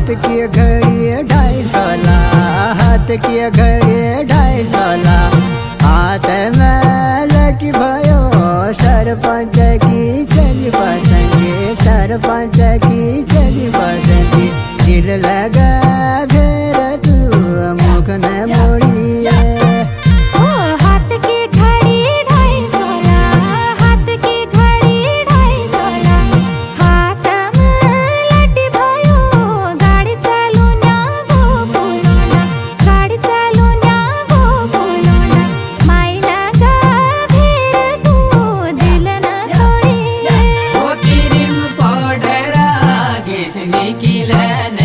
हाथ की घड़ी 250 ला, हाथ की घड़ी 250 ला। हाथ में लटी भयो सरपंच की चली पसंदी, सरपंच की चली पसंदी। दिल लगा फिर तू मुख न मोड़ी। किला